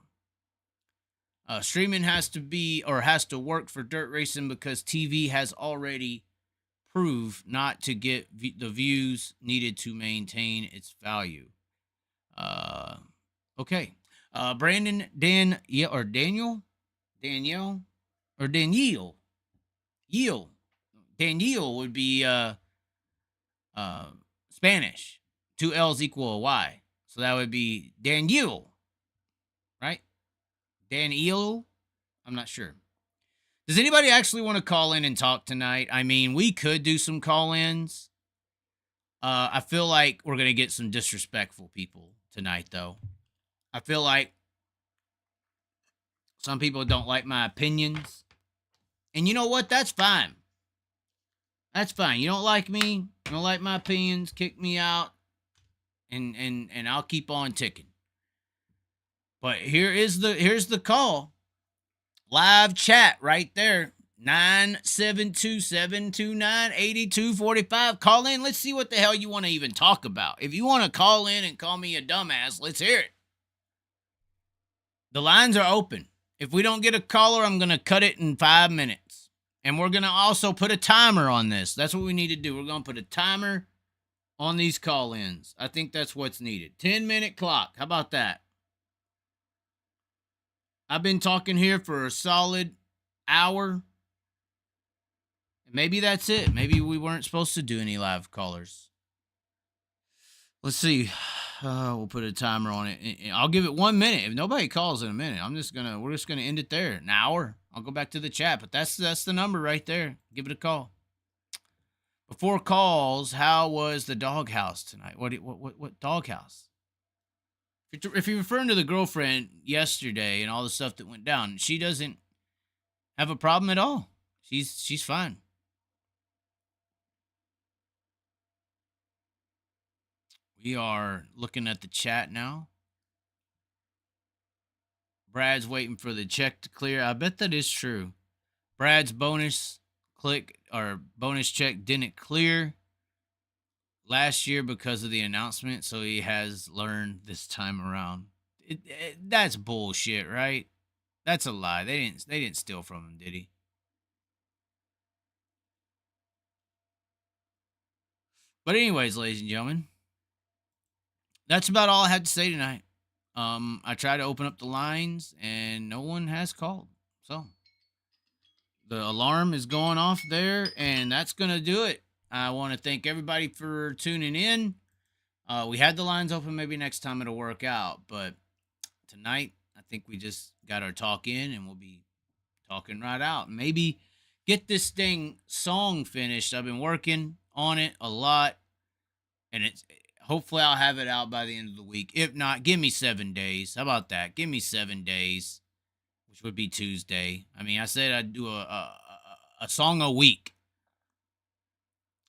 Streaming has to work for dirt racing because TV has already proved not to get the views needed to maintain its value. Okay. Brandon Daniel or Danielle. Yield. Danielle would be Spanish. 2 L's equal a Y. So that would be Danielle. Right? Danielle? I'm not sure. Does anybody actually want to call in and talk tonight? I mean, we could do some call-ins. I feel like we're going to get some disrespectful people tonight, though. I feel like some people don't like my opinions. And you know what? That's fine. That's fine. You don't like me, you don't like my opinions, kick me out, and I'll keep on ticking. But here's the call. Live chat right there. 972-729-8245. Call in. Let's see what the hell you want to even talk about. If you want to call in and call me a dumbass, let's hear it. The lines are open. If we don't get a caller, I'm going to cut it in 5 minutes. And we're going to also put a timer on this. That's what we need to do. We're going to put a timer on these call-ins. I think that's what's needed. 10-minute clock. How about that? I've been talking here for a solid hour. Maybe that's it. Maybe we weren't supposed to do any live callers. Let's see. We'll put a timer on it. I'll give it 1 minute. If nobody calls in a minute, we're just gonna end it there. An hour. I'll go back to the chat, but that's the number right there. Give it a call. Before calls, how was the doghouse tonight? What doghouse? If you're referring to the girlfriend yesterday and all the stuff that went down, she doesn't have a problem at all. She's fine. We are looking at the chat now. Brad's waiting for the check to clear. I bet that is true. Brad's bonus check didn't clear last year because of the announcement, so he has learned this time around. That's bullshit, right? That's a lie. They didn't steal from him, did he? But anyways, ladies and gentlemen, that's about all I had to say tonight. I tried to open up the lines, and no one has called. So the alarm is going off there, and that's going to do it. I want to thank everybody for tuning in. We had the lines open. Maybe next time it'll work out. But tonight, I think we just got our talk in, and we'll be talking right out. Maybe get this song finished. I've been working on it a lot, and hopefully I'll have it out by the end of the week. If not, give me 7 days. How about that? Give me 7 days, which would be Tuesday. I mean, I said I'd do a song a week.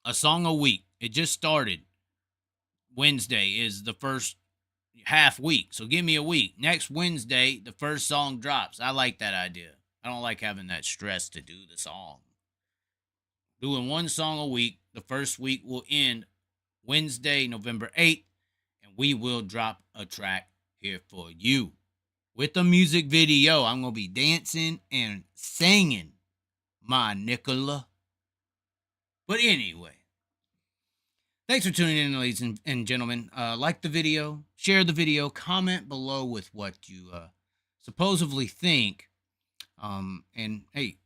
A song a week. It just started. Wednesday is the first half week. So give me a week. Next Wednesday, the first song drops. I like that idea. I don't like having that stress to do the song. Doing one song a week. The first week will end Wednesday, November 8th. And we will drop a track here for you. With a music video. I'm going to be dancing and singing, my Nicola. But anyway, thanks for tuning in, ladies and gentlemen. Like the video, share the video, comment below with what you supposedly think. And hey,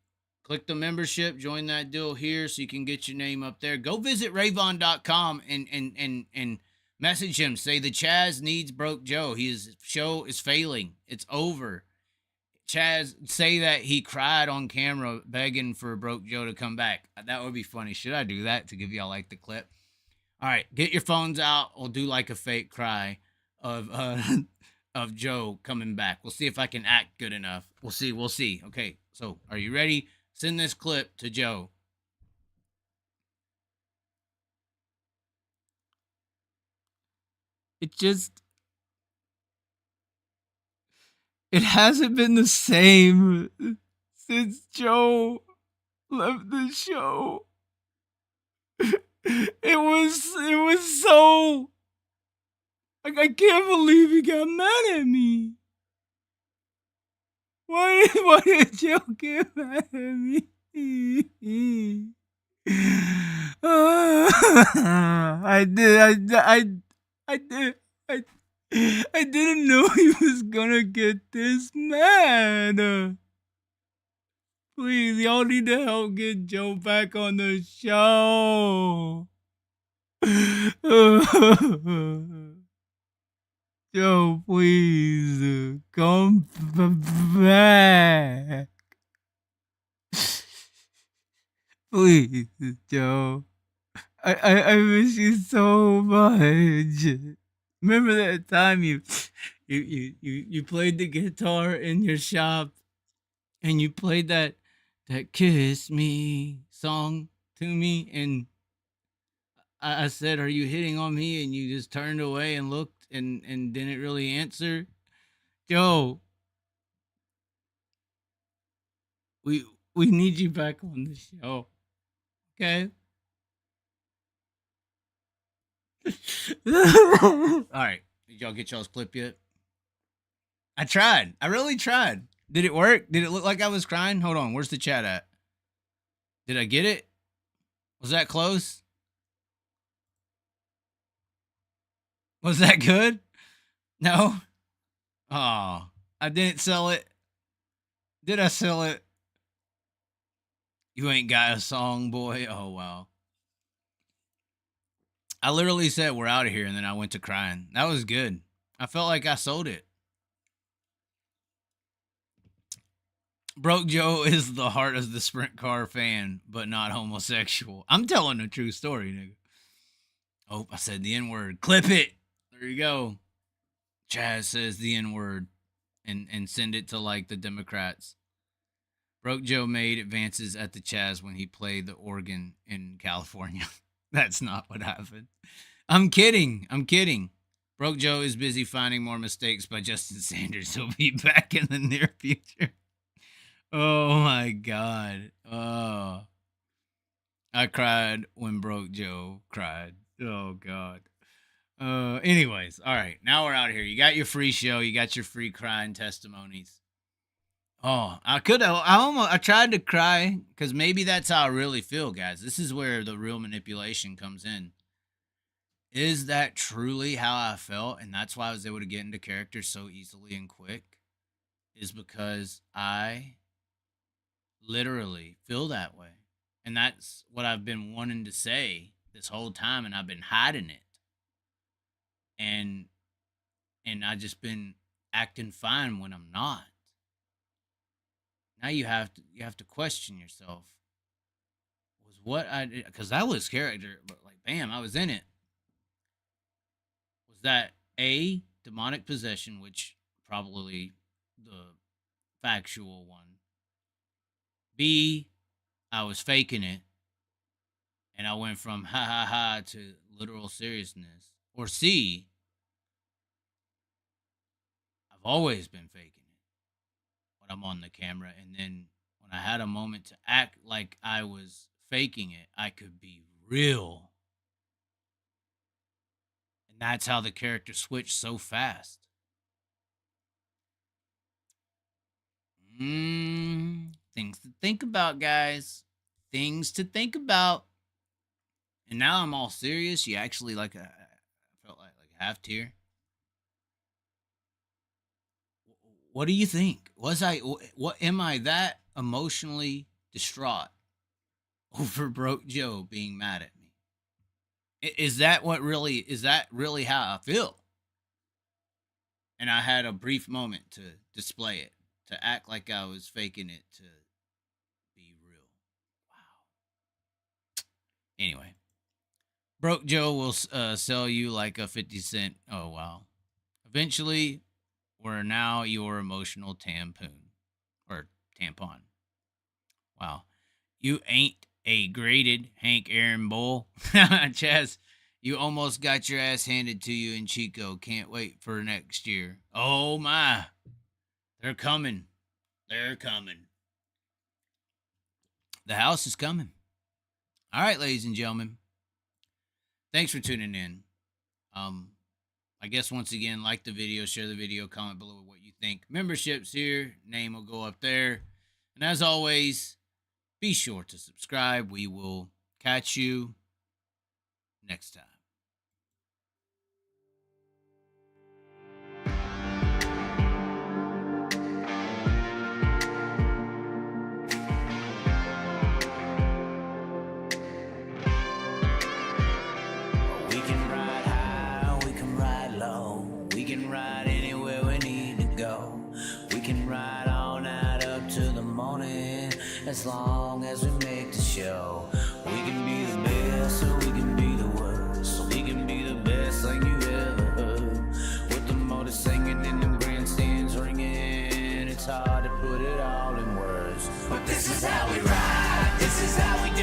click the membership, join that deal here so you can get your name up there. Go visit WRAYVON.com and message him. Say the Chaz needs Broke Joe. His show is failing. It's over. Chaz, say that he cried on camera begging for Broke Joe to come back. That would be funny. Should I do that to give y'all like the clip? All right, get your phones out. We'll do like a fake cry of Joe coming back. We'll see if I can act good enough. We'll see. Okay, so are you ready? Send this clip to Joe. It hasn't been the same since Joe left the show. It was so, like, I can't believe he got mad at me. Why did Joe get mad at me? I did. I didn't know he was gonna get this mad. Please, y'all need to help get Joe back on the show. Joe, please, come back. Please, Joe. I miss you so much. Remember that time you played the guitar in your shop and you played that Kiss Me song to me, and I said, "Are you hitting on me?" And you just turned away and looked and didn't really answer. Joe, we need you back on the show. Okay? All right. Did y'all get y'all's clip yet? I tried. I really tried. Did it work? Did it look like I was crying? Hold on. Where's the chat at? Did I get it? Was that close? Was that good? No? Oh, I didn't sell it. Did I sell it? You ain't got a song, boy. Oh, wow. I literally said, we're out of here, and then I went to crying. That was good. I felt like I sold it. Broke Joe is the heart of the sprint car fan, but not homosexual. I'm telling a true story, nigga. Oh, I said the N-word. Clip it. There you go. Chaz says the N-word and send it to, like, the Democrats. Broke Joe made advances at the Chaz when he played the organ in California. That's not what happened. I'm kidding. I'm kidding. Broke Joe is busy finding more mistakes by Justin Sanders. He'll be back in the near future. Oh, my God. Oh. I cried when Broke Joe cried. Oh, God. Anyways, all right. Now we're out of here. You got your free show. You got your free crying testimonies. Oh, I tried to cry because maybe that's how I really feel, guys. This is where the real manipulation comes in. Is that truly how I felt? And that's why I was able to get into character so easily and quick, is because I literally feel that way. And that's what I've been wanting to say this whole time, and I've been hiding it. And I just been acting fine when I'm not. Now you have to question yourself. Was what I did, because that was character, but like bam, I was in it. Was that A, demonic possession, which probably the factual one. B, I was faking it, and I went from ha ha ha to literal seriousness. Or C, I've always been faking it when I'm on the camera, and then when I had a moment to act like I was faking it, I could be real. And that's how the character switched so fast. Things to think about, guys. Things to think about. And now I'm all serious. You actually I felt like a half tear. What do you think? Am I that emotionally distraught over Broke Joe being mad at me? Is that really how I feel? And I had a brief moment to display it, to act like I was faking it, to be real. Wow. Anyway, Broke Joe will sell you like a 50 cent. Oh, wow. Eventually, we're now your emotional tampon. Or tampon. Wow. You ain't a graded Hank Aaron Bull. Chaz, you almost got your ass handed to you in Chico. Can't wait for next year. Oh, my. They're coming. They're coming. The house is coming. All right, ladies and gentlemen. Thanks for tuning in. I guess once again, like the video, share the video, comment below what you think. Memberships here. Name will go up there. And as always, be sure to subscribe. We will catch you next time. as long as we make the show.